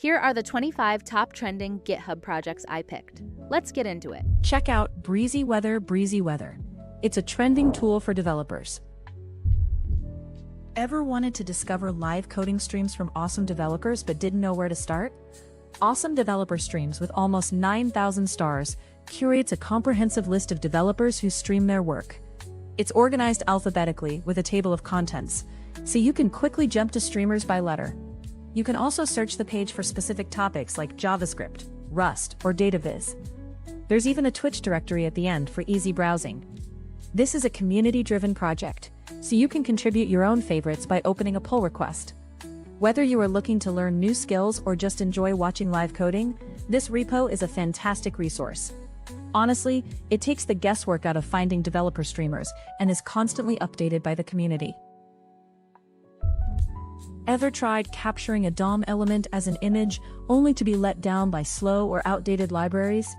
Here are the 25 top trending GitHub projects I picked. Let's get into it. Check out breezy-weather. It's a trending tool for developers. Ever wanted to discover live coding streams from awesome developers but didn't know where to start? Awesome Developer Streams, with almost 9,000 stars, curates a comprehensive list of developers who stream their work. It's organized alphabetically with a table of contents, so you can quickly jump to streamers by letter. You can also search the page for specific topics like JavaScript, Rust, or DataViz. There's even a Twitch directory at the end for easy browsing. This is a community-driven project, so you can contribute your own favorites by opening a pull request. Whether you are looking to learn new skills or just enjoy watching live coding, this repo is a fantastic resource. Honestly, it takes the guesswork out of finding developer streamers and is constantly updated by the community. Ever tried capturing a DOM element as an image only to be let down by slow or outdated libraries?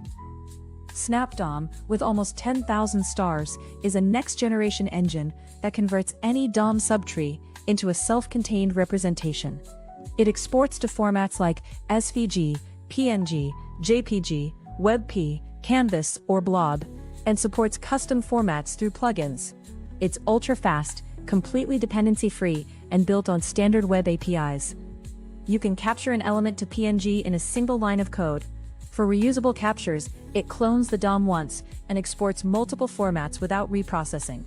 Snapdom, with almost 10,000 stars, is a next-generation engine that converts any DOM subtree into a self-contained representation. It exports to formats like SVG, PNG, JPG, WebP, Canvas, or Blob, and supports custom formats through plugins. It's ultra-fast, completely dependency-free, and built on standard web APIs. You can capture an element to PNG in a single line of code. For reusable captures, it clones the DOM once and exports multiple formats without reprocessing.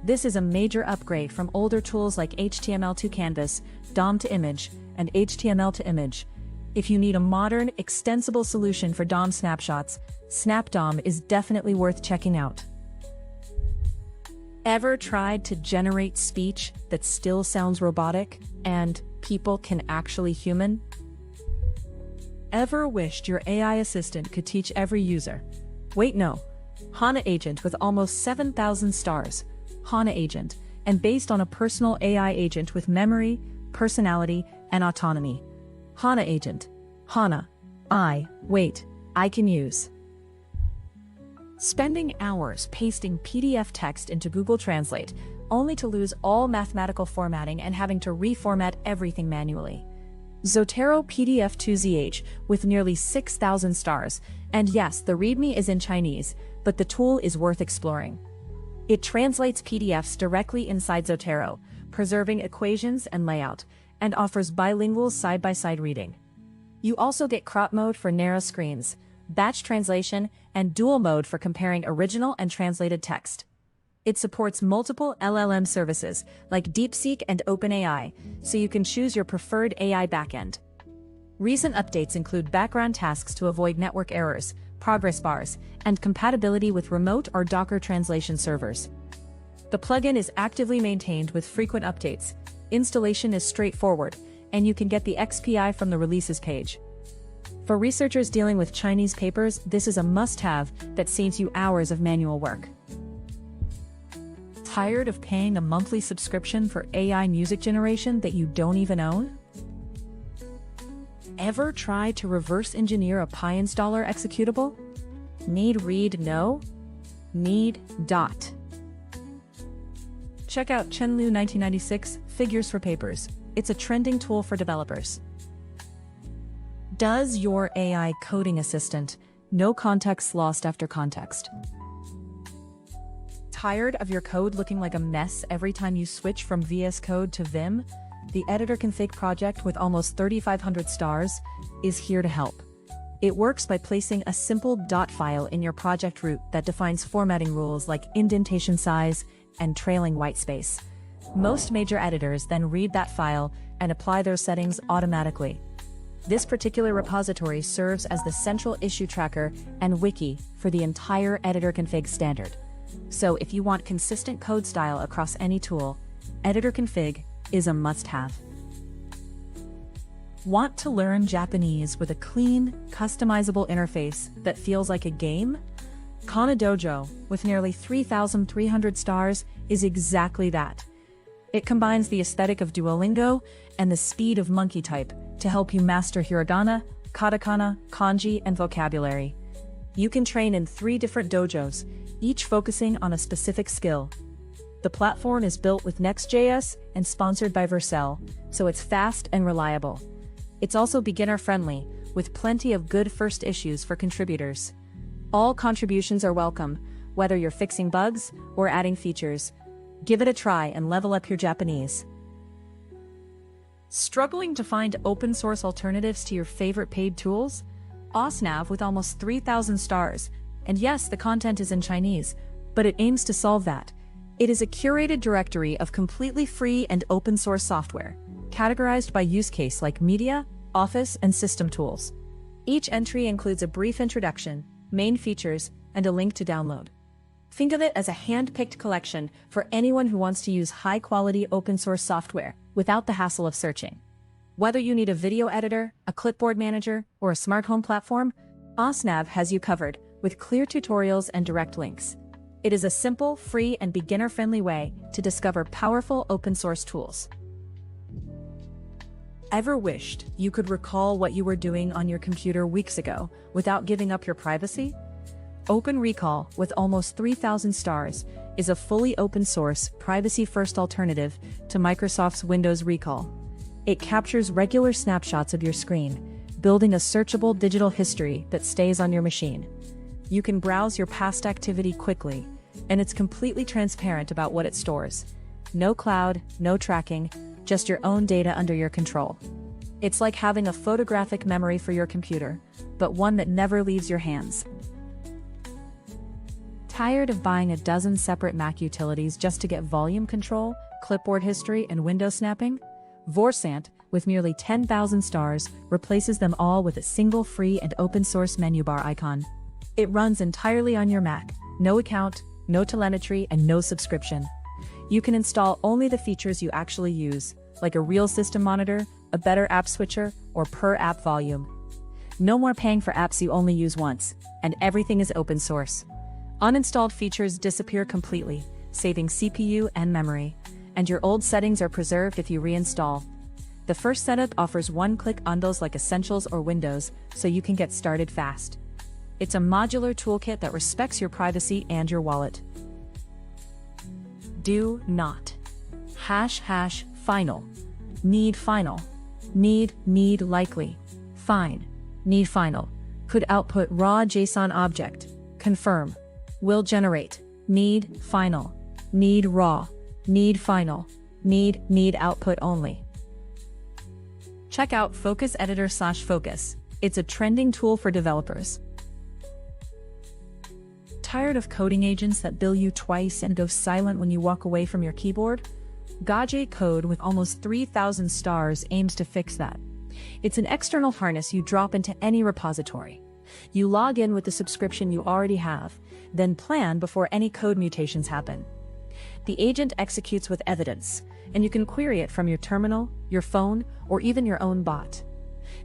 This is a major upgrade from older tools like HTML to Canvas, DOM to image, and HTML to image. If you need a modern, extensible solution for DOM snapshots, Snapdom is definitely worth checking out. Ever tried to generate speech that still sounds robotic and people can actually human? Ever wished your AI assistant could teach every user? Wait, no. Hana Agent, with almost 7,000 stars. Hana Agent, and based on a personal AI agent with memory, personality, and autonomy. Hana Agent. Hana. I can use. Spending hours pasting PDF text into Google Translate, only to lose all mathematical formatting and having to reformat everything manually. Zotero PDF2ZH, with nearly 6,000 stars, and yes, the README is in Chinese, but the tool is worth exploring. It translates PDFs directly inside Zotero, preserving equations and layout, and offers bilingual side-by-side reading. You also get crop mode for narrow screens, batch translation, and dual mode for comparing original and translated text. It supports multiple LLM services like DeepSeek and OpenAI, so you can choose your preferred AI backend. Recent updates include background tasks to avoid network errors, progress bars, and compatibility with remote or Docker translation servers. The plugin is actively maintained with frequent updates. Installation is straightforward, and you can get the XPI from the releases page. For researchers dealing with Chinese papers, this is a must-have that saves you hours of manual work. Tired of paying a monthly subscription for AI music generation that you don't even own? Ever tried to reverse engineer a pyinstxtractor executable? Need read no? Need dot. Check out Chenlu 1996 Figures for Papers. It's a trending tool for developers. Does your AI coding assistant know context lost after context? Tired of your code looking like a mess every time you switch from VS Code to Vim? The editorconfig project, with almost 3,500 stars, is here to help. It works by placing a simple dot file in your project root that defines formatting rules like indentation size and trailing whitespace. Most major editors then read that file and apply their settings automatically. This particular repository serves as the central issue tracker and wiki for the entire editorconfig standard. So if you want consistent code style across any tool, editorconfig is a must-have. Want to learn Japanese with a clean, customizable interface that feels like a game? Kana-dojo, with nearly 3,300 stars, is exactly that. It combines the aesthetic of Duolingo and the speed of monkey type to help you master hiragana, katakana, kanji, and vocabulary. You can train in 3 different dojos, each focusing on a specific skill. The platform is built with Next.js and sponsored by Vercel, so it's fast and reliable. It's also beginner-friendly, with plenty of good first issues for contributors. All contributions are welcome, whether you're fixing bugs or adding features. Give it a try and level up your Japanese. Struggling to find open-source alternatives to your favorite paid tools? Ossnav with almost 3,000 stars. And yes, the content is in Chinese, but it aims to solve that. It is a curated directory of completely free and open-source software, categorized by use case like media, office, and system tools. Each entry includes a brief introduction, main features, and a link to download. Think of it as a hand-picked collection for anyone who wants to use high-quality open-source software without the hassle of searching. Whether you need a video editor, a clipboard manager, or a smart home platform, ossnav has you covered with clear tutorials and direct links. It is a simple, free, and beginner-friendly way to discover powerful open-source tools. Ever wished you could recall what you were doing on your computer weeks ago without giving up your privacy? openrecall, with almost 3,000 stars, is a fully open-source, privacy-first alternative to Microsoft's Windows Recall. It captures regular snapshots of your screen, building a searchable digital history that stays on your machine. You can browse your past activity quickly, and it's completely transparent about what it stores. No cloud, no tracking, just your own data under your control. It's like having a photographic memory for your computer, but one that never leaves your hands. Tired of buying a dozen separate Mac utilities just to get volume control, clipboard history, and window snapping? vorssaint, with nearly 10,000 stars, replaces them all with a single free and open-source menu bar icon. It runs entirely on your Mac, no account, no telemetry, and no subscription. You can install only the features you actually use, like a real system monitor, a better app switcher, or per-app volume. No more paying for apps you only use once, and everything is open source. Uninstalled features disappear completely, saving CPU and memory, and your old settings are preserved if you reinstall. The first setup offers one-click bundles like Essentials or Windows, so you can get started fast. It's a modular toolkit that respects your privacy and your wallet. Do not. Final. Need final. Need likely. Fine. Need final. Could output raw JSON object. Confirm. Will generate. Need final. Need raw. Need final. Need output only. Check out Focus Editor/Focus. It's a trending tool for developers. Tired of coding agents that bill you twice and go silent when you walk away from your keyboard? gajae-code, with almost 3,000 stars, aims to fix that. It's an external harness you drop into any repository. You log in with the subscription you already have, then plan before any code mutations happen. The agent executes with evidence, and you can query it from your terminal, your phone, or even your own bot.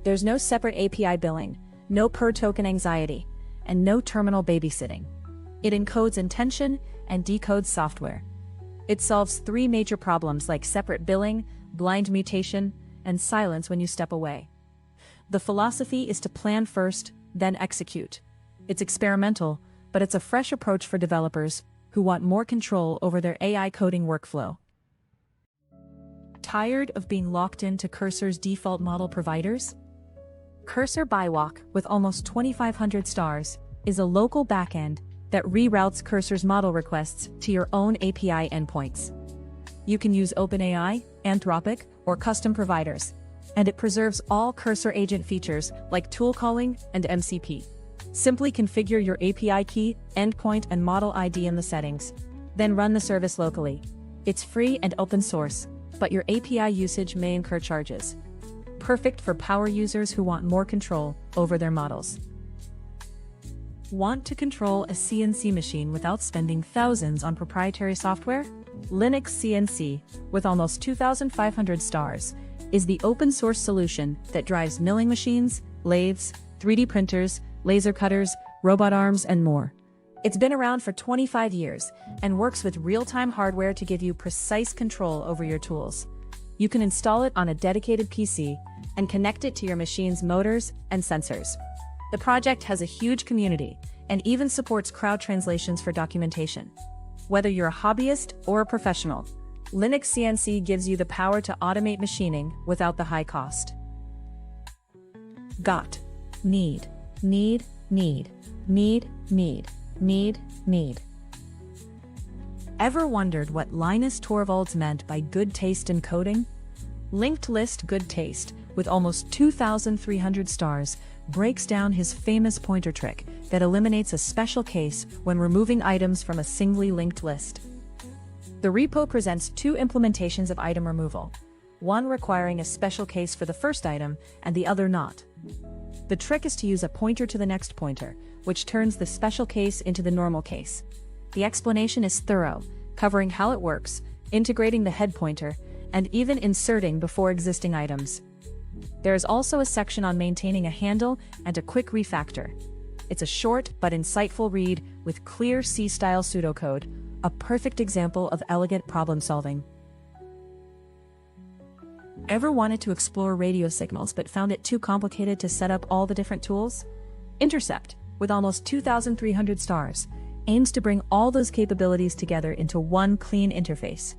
There's no separate API billing, no per-token anxiety, and no terminal babysitting. It encodes intention and decodes software. It solves 3 major problems like separate billing, blind mutation, and silence when you step away. The philosophy is to plan first, then execute. It's experimental, but it's a fresh approach for developers who want more control over their AI coding workflow. Tired of being locked into Cursor's default model providers? Cursor-byok, with almost 2,500 stars, is a local backend that reroutes Cursor's model requests to your own API endpoints. You can use OpenAI, Anthropic, or custom providers, and it preserves all Cursor agent features like tool calling and MCP. Simply configure your API key, endpoint, and model ID in the settings. Then run the service locally. It's free and open source, but your API usage may incur charges. Perfect for power users who want more control over their models. Want to control a CNC machine without spending thousands on proprietary software? linuxcnc, with almost 2,500 stars, is the open-source solution that drives milling machines, lathes, 3D printers, laser cutters, robot arms, and more. It's been around for 25 years and works with real-time hardware to give you precise control over your tools. You can install it on a dedicated PC and connect it to your machine's motors and sensors. The project has a huge community and even supports crowd translations for documentation. Whether you're a hobbyist or a professional, linuxcnc gives you the power to automate machining without the high cost. got, need, need, need, need, need, need, need. Ever wondered what Linus Torvalds meant by good taste in coding? Linked list good taste, with almost 2,300 stars, breaks down his famous pointer trick that eliminates a special case when removing items from a singly linked list. The repo presents two implementations of item removal, one requiring a special case for the first item and the other not. The trick is to use a pointer to the next pointer, which turns the special case into the normal case. The explanation is thorough, covering how it works, integrating the head pointer, and even inserting before existing items. There is also a section on maintaining a handle and a quick refactor. It's a short but insightful read with clear C-style pseudocode, a perfect example of elegant problem solving. Ever wanted to explore radio signals but found it too complicated to set up all the different tools? Intercept, with almost 2,300 stars, aims to bring all those capabilities together into one clean interface.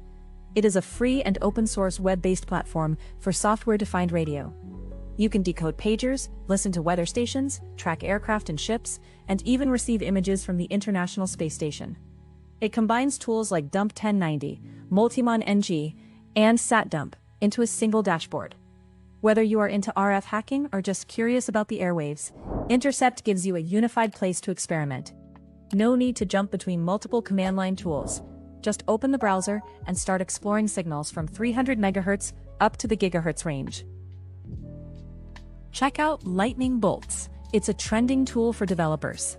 It is a free and open-source web-based platform for software-defined radio. You can decode pagers, listen to weather stations, track aircraft and ships, and even receive images from the International Space Station. It combines tools like Dump 1090, Multimon NG, and SatDump into a single dashboard. Whether you are into RF hacking or just curious about the airwaves, Intercept gives you a unified place to experiment. No need to jump between multiple command line tools. Just open the browser and start exploring signals from 300 MHz up to the gigahertz range. Check out Lightning Bolts. It's a trending tool for developers.